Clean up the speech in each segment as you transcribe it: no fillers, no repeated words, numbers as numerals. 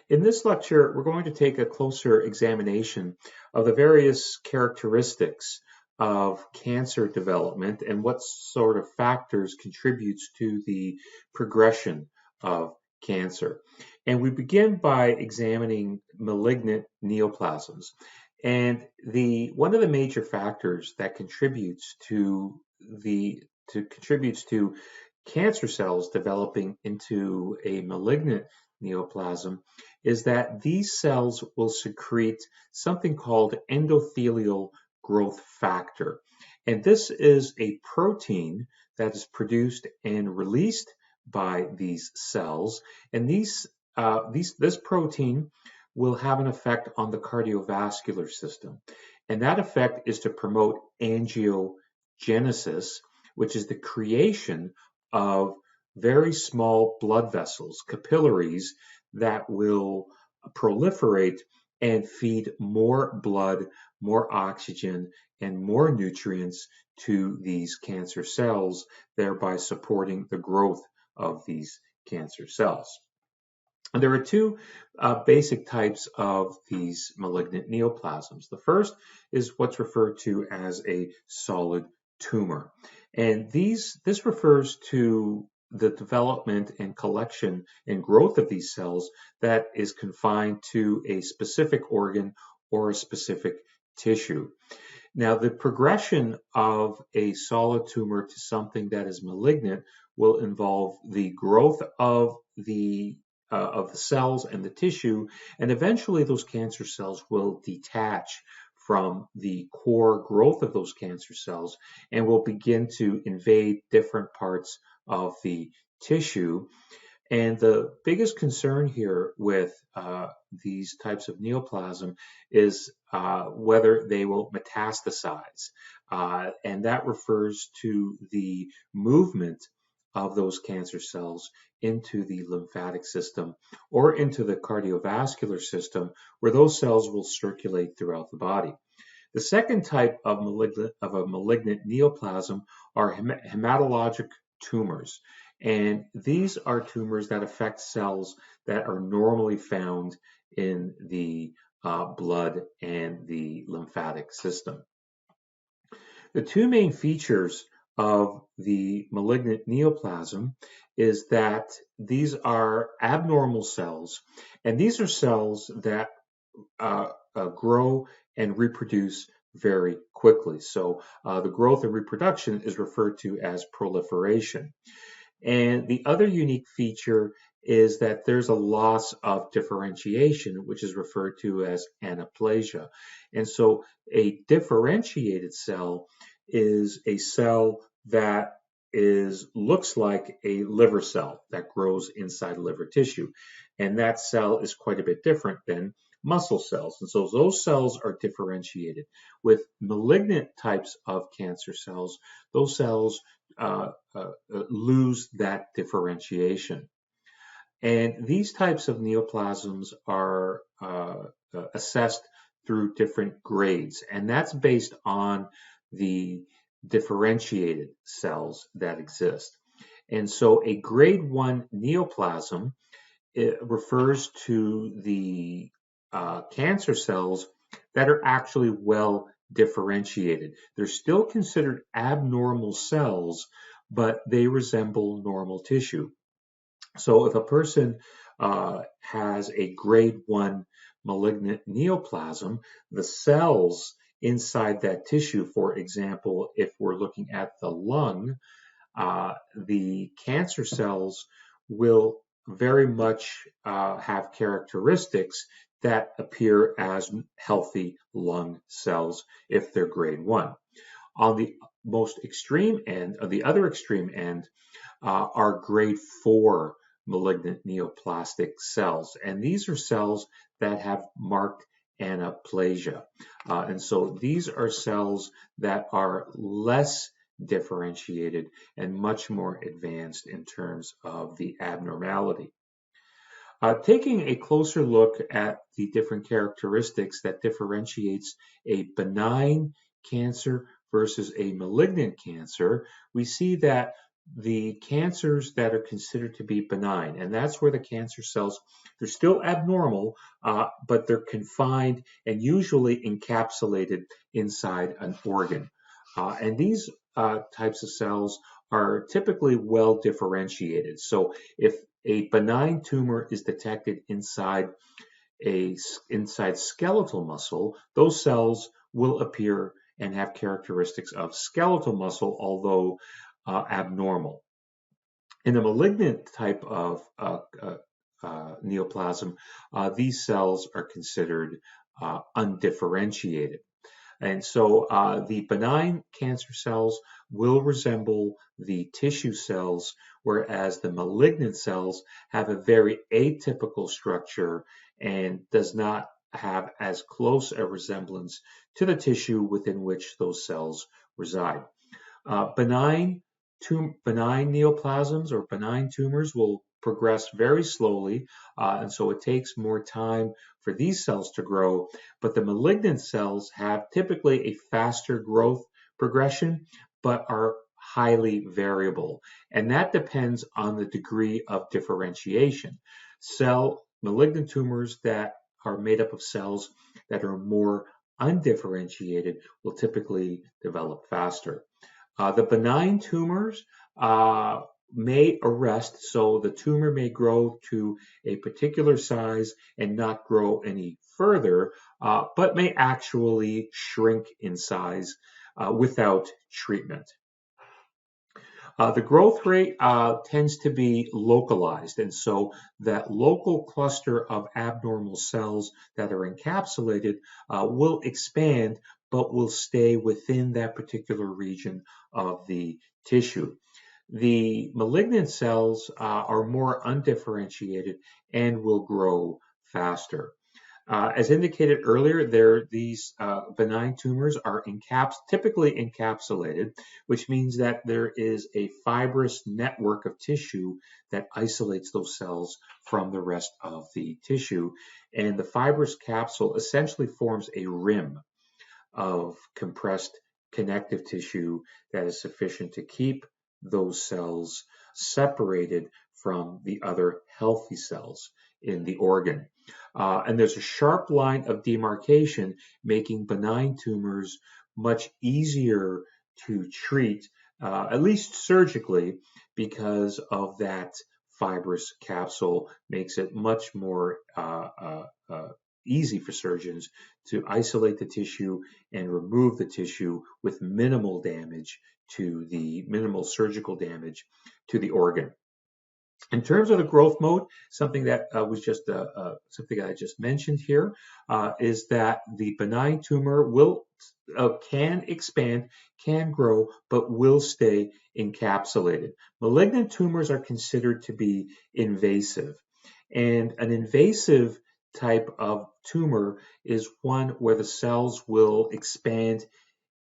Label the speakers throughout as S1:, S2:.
S1: In this lecture, we're going to take a closer examination of the various characteristics of cancer development and what sort of factors contributes to the progression of cancer. And we begin by examining malignant neoplasms. And one of the major factors that contributes to cancer cells developing into a malignant neoplasm is that these cells will secrete something called endothelial growth factor. And this is a protein that is produced and released by these cells. And this protein will have an effect on the cardiovascular system. And that effect is to promote angiogenesis, which is the creation of very small blood vessels, capillaries, that will proliferate and feed more blood, more oxygen, and more nutrients to these cancer cells, thereby supporting the growth of these cancer cells. And there are two basic types of these malignant neoplasms. The first is what's referred to as a solid tumor. And this refers to the development and collection and growth of these cells that is confined to a specific organ or a specific tissue. Now, the progression of a solid tumor to something that is malignant will involve the growth of the cells and the tissue, and eventually those cancer cells will detach from the core growth of those cancer cells and will begin to invade different parts of the tissue. And the biggest concern here with these types of neoplasm is whether they will metastasize. And that refers to the movement of those cancer cells into the lymphatic system or into the cardiovascular system, where those cells will circulate throughout the body. The second type of a malignant neoplasm are hematologic tumors. And these are tumors that affect cells that are normally found in the blood and the lymphatic system. The two main features of the malignant neoplasm is that these are abnormal cells, and these are cells that grow and reproduce very quickly. So the growth and reproduction is referred to as proliferation. And the other unique feature is that there's a loss of differentiation, which is referred to as anaplasia. And so a differentiated cell is a cell that looks like a liver cell that grows inside liver tissue. And that cell is quite a bit different than muscle cells. And so those cells are differentiated. With malignant types of cancer cells, those cells lose that differentiation. And these types of neoplasms are assessed through different grades, and that's based on the differentiated cells that exist. And so a grade 1 neoplasm, it refers to the cancer cells that are actually well differentiated. They're still considered abnormal cells, but they resemble normal tissue. So if a person has a grade 1 malignant neoplasm, the cells inside that tissue, for example, if we're looking at the lung, the cancer cells will very much have characteristics that appear as healthy lung cells if they're grade 1. On the most extreme end, or the other extreme end, are grade 4 malignant neoplastic cells. And these are cells that have marked anaplasia. And so these are cells that are less differentiated and much more advanced in terms of the abnormality. Taking a closer look at the different characteristics that differentiates a benign cancer versus a malignant cancer, we see that the cancers that are considered to be benign, and that's where the cancer cells, they're still abnormal, but they're confined and usually encapsulated inside an organ. And these types of cells are typically well differentiated. So if a benign tumor is detected inside skeletal muscle, those cells will appear and have characteristics of skeletal muscle, although abnormal. In a malignant type of neoplasm, these cells are considered undifferentiated. And so the benign cancer cells will resemble the tissue cells, whereas the malignant cells have a very atypical structure and does not have as close a resemblance to the tissue within which those cells reside. Benign neoplasms or benign tumors will progress very slowly, and so it takes more time for these cells to grow. But the malignant cells have typically a faster growth progression, but are highly variable, and that depends on the degree of differentiation. Malignant tumors that are made up of cells that are more undifferentiated will typically develop faster. The benign tumors may arrest, so the tumor may grow to a particular size and not grow any further, but may actually shrink in size without treatment. The growth rate tends to be localized, and so that local cluster of abnormal cells that are encapsulated will expand, but will stay within that particular region of the tissue. The malignant cells are more undifferentiated and will grow faster. As indicated earlier, these benign tumors are typically encapsulated, which means that there is a fibrous network of tissue that isolates those cells from the rest of the tissue. And the fibrous capsule essentially forms a rim of compressed connective tissue that is sufficient to keep those cells separated from the other healthy cells in the organ. And there's a sharp line of demarcation, making benign tumors much easier to treat, at least surgically, because of that fibrous capsule makes it much more easy for surgeons to isolate the tissue and remove the tissue with minimal surgical damage to the organ. In terms of the growth mode, something that something I just mentioned here is that the benign tumor can expand, can grow, but will stay encapsulated. Malignant tumors are considered to be invasive, and an invasive type of tumor is one where the cells will expand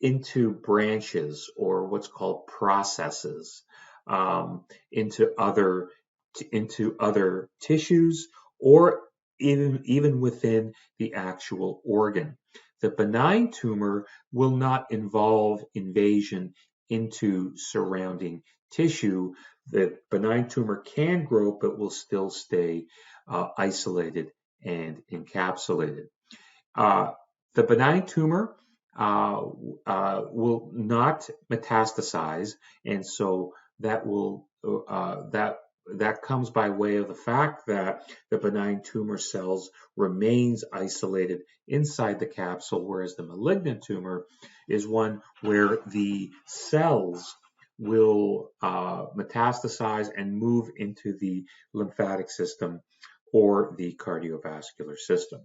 S1: into branches or what's called processes, into other tissues, or even within the actual organ. The benign tumor will not involve invasion into surrounding tissue. The benign tumor can grow, but will still stay isolated and encapsulated. The benign tumor will not metastasize, and so that comes by way of the fact that the benign tumor cells remains isolated inside the capsule, whereas the malignant tumor is one where the cells will metastasize and move into the lymphatic system or the cardiovascular system.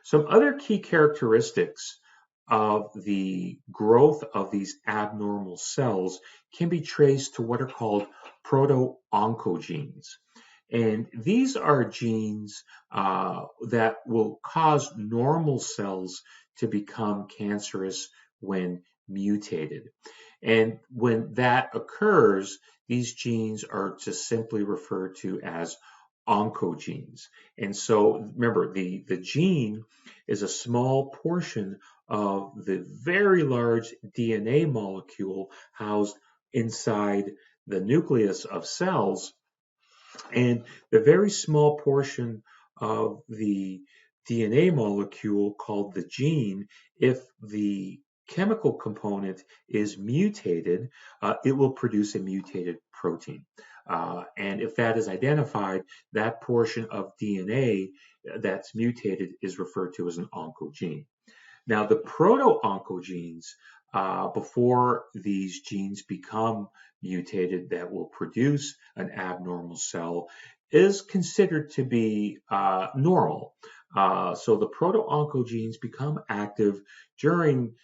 S1: Some other key characteristics of the growth of these abnormal cells can be traced to what are called proto-oncogenes. And these are genes that will cause normal cells to become cancerous when mutated. And when that occurs, these genes are just simply referred to as oncogenes. And so remember, the gene is a small portion of the very large DNA molecule housed inside the nucleus of cells, and the very small portion of the DNA molecule called the gene, if the chemical component is mutated, it will produce a mutated protein. And if that is identified, that portion of DNA that's mutated is referred to as an oncogene. Now, the proto-oncogenes, before these genes become mutated that will produce an abnormal cell, is considered to be normal. So the proto-oncogenes become active during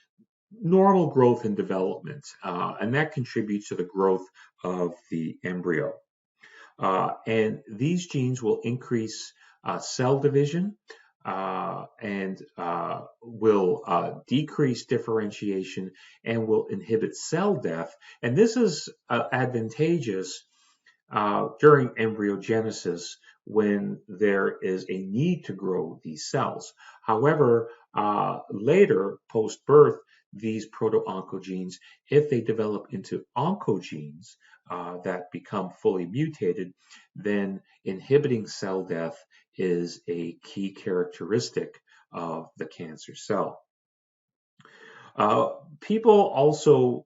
S1: normal growth and development, and that contributes to the growth of the embryo. And these genes will increase cell division, and will decrease differentiation and will inhibit cell death. And this is advantageous during embryogenesis when there is a need to grow these cells. However, later, post-birth, these proto-oncogenes, if they develop into oncogenes that become fully mutated, then inhibiting cell death is a key characteristic of the cancer cell. People also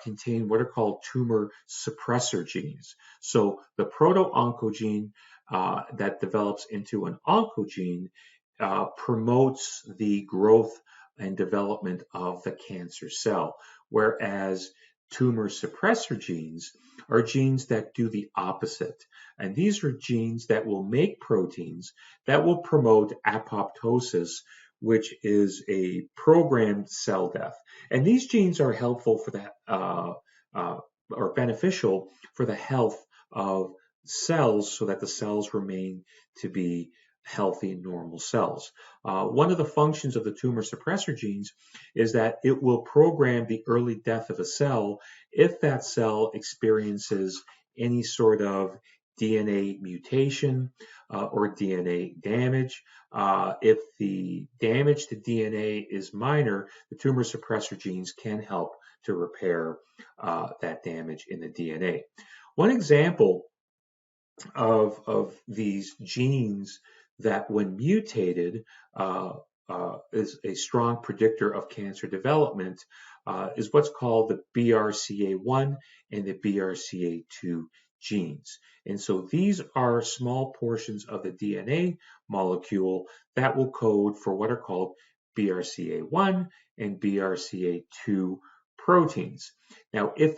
S1: contain what are called tumor suppressor genes. So the proto-oncogene that develops into an oncogene promotes the growth and development of the cancer cell, whereas tumor suppressor genes are genes that do the opposite. And these are genes that will make proteins that will promote apoptosis, which is a programmed cell death. And these genes are helpful for that, or beneficial for the health of cells so that the cells remain to be healthy, normal cells. One of the functions of the tumor suppressor genes is that it will program the early death of a cell if that cell experiences any sort of DNA mutation or DNA damage. If the damage to DNA is minor, the tumor suppressor genes can help to repair that damage in the DNA. One example of these genes that, when mutated, is a strong predictor of cancer development is what's called the BRCA1 and the BRCA2 genes. And so these are small portions of the DNA molecule that will code for what are called BRCA1 and BRCA2 proteins. Now, if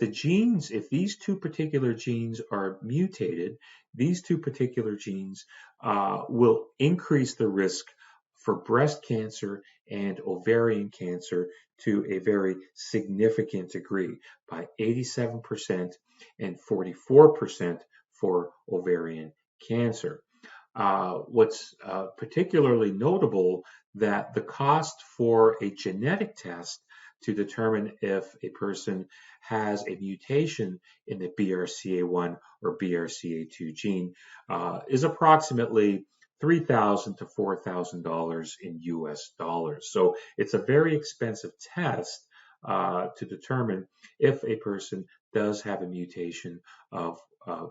S1: these two particular genes are mutated, these two particular genes will increase the risk for breast cancer and ovarian cancer to a very significant degree, by 87% and 44% for ovarian cancer. What's particularly notable, that the cost for a genetic test to determine if a person has a mutation in the BRCA1 or BRCA2 gene is approximately $3,000 to $4,000 in US dollars. So it's a very expensive test to determine if a person does have a mutation of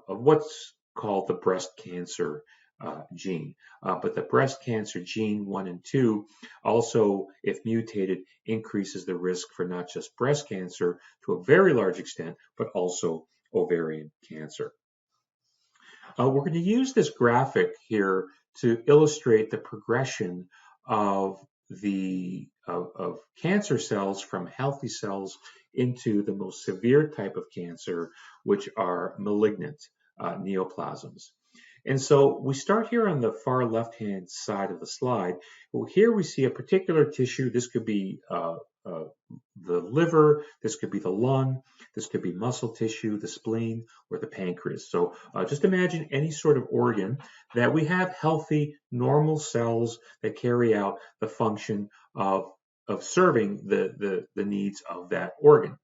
S1: what's called the breast cancer gene. But the breast cancer gene 1 and 2 also, if mutated, increases the risk for not just breast cancer to a very large extent, but also ovarian cancer. We're going to use this graphic here to illustrate the progression of cancer cells from healthy cells into the most severe type of cancer, which are malignant neoplasms. And so we start here on the far left-hand side of the slide. Well, here we see a particular tissue. This could be the liver, this could be the lung, this could be muscle tissue, the spleen, or the pancreas. So just imagine any sort of organ that we have healthy, normal cells that carry out the function of serving the needs of that organ.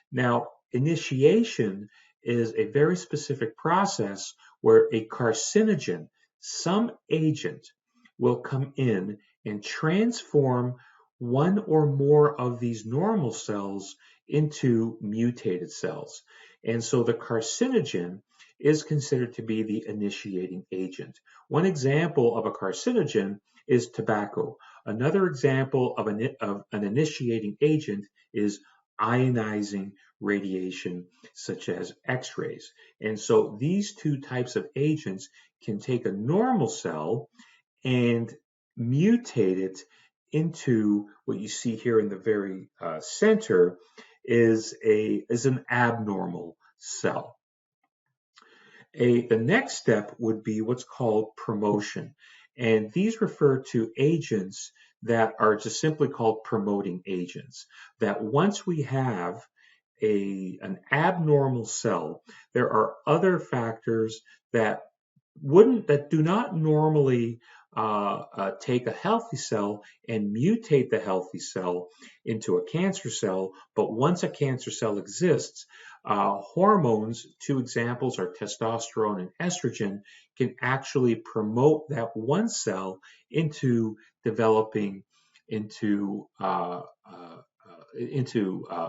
S1: Now, initiation is a very specific process where a carcinogen, some agent, will come in and transform one or more of these normal cells into mutated cells. And so the carcinogen is considered to be the initiating agent. One example of a carcinogen is tobacco. Another example of an initiating agent is ionizing radiation, such as X-rays. And so these two types of agents can take a normal cell and mutate it into what you see here in the very center is an abnormal cell. The next step would be what's called promotion. And these refer to agents that are just simply called promoting agents. That once we have an abnormal cell, there are other factors that do not normally take a healthy cell and mutate the healthy cell into a cancer cell. But once a cancer cell exists, hormones, two examples are testosterone and estrogen, can actually promote that one cell into developing into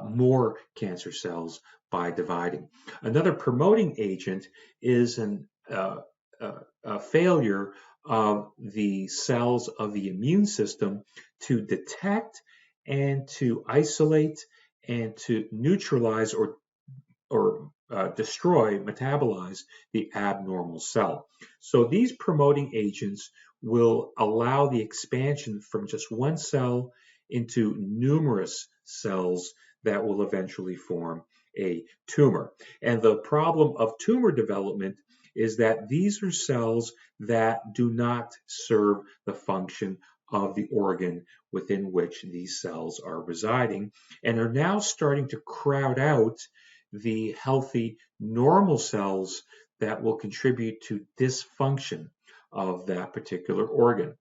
S1: more cancer cells by dividing. Another promoting agent is a failure of the cells of the immune system to detect and to isolate and to neutralize or destroy, metabolize the abnormal cell. So these promoting agents will allow the expansion from just one cell into numerous cells that will eventually form a tumor. And the problem of tumor development is that these are cells that do not serve the function of the organ within which these cells are residing and are now starting to crowd out the healthy normal cells that will contribute to dysfunction of that particular organ.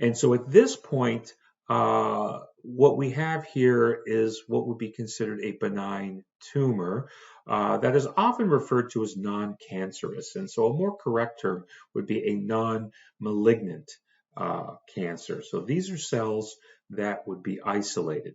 S1: And so at this point, what we have here is what would be considered a benign tumor that is often referred to as non-cancerous. And so a more correct term would be a non-malignant cancer. So these are cells that would be isolated.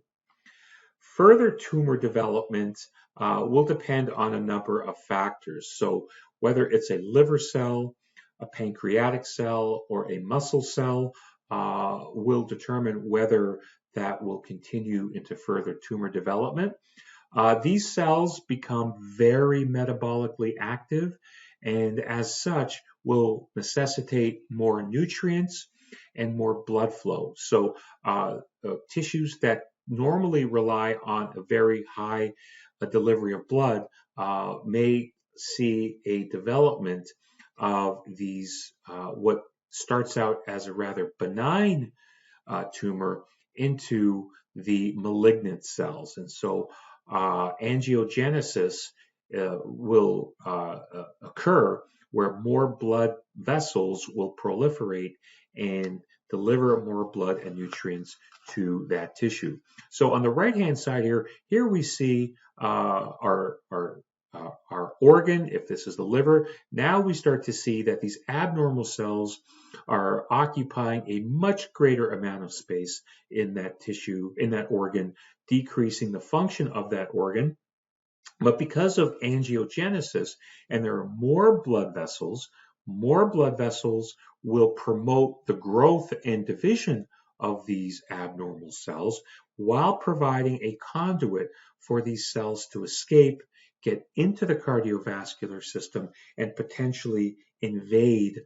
S1: Further tumor development will depend on a number of factors. So whether it's a liver cell, a pancreatic cell, or a muscle cell will determine whether that will continue into further tumor development. These cells become very metabolically active and as such will necessitate more nutrients and more blood flow. So tissues that normally rely on a very high delivery of blood may see a development of these what starts out as a rather benign tumor into the malignant cells. And so angiogenesis will occur where more blood vessels will proliferate and deliver more blood and nutrients to that tissue. So on the right-hand side here we see our organ, if this is the liver. Now we start to see that these abnormal cells are occupying a much greater amount of space in that tissue, in that organ, decreasing the function of that organ. But because of angiogenesis, and there are more blood vessels will promote the growth and division of these abnormal cells while providing a conduit for these cells to escape, get into the cardiovascular system, and potentially invade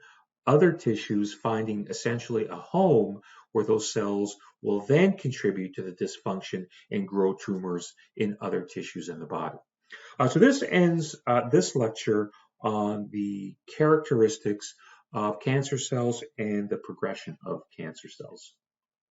S1: other tissues, finding essentially a home where those cells will then contribute to the dysfunction and grow tumors in other tissues in the body. So this ends this lecture on the characteristics of cancer cells and the progression of cancer cells.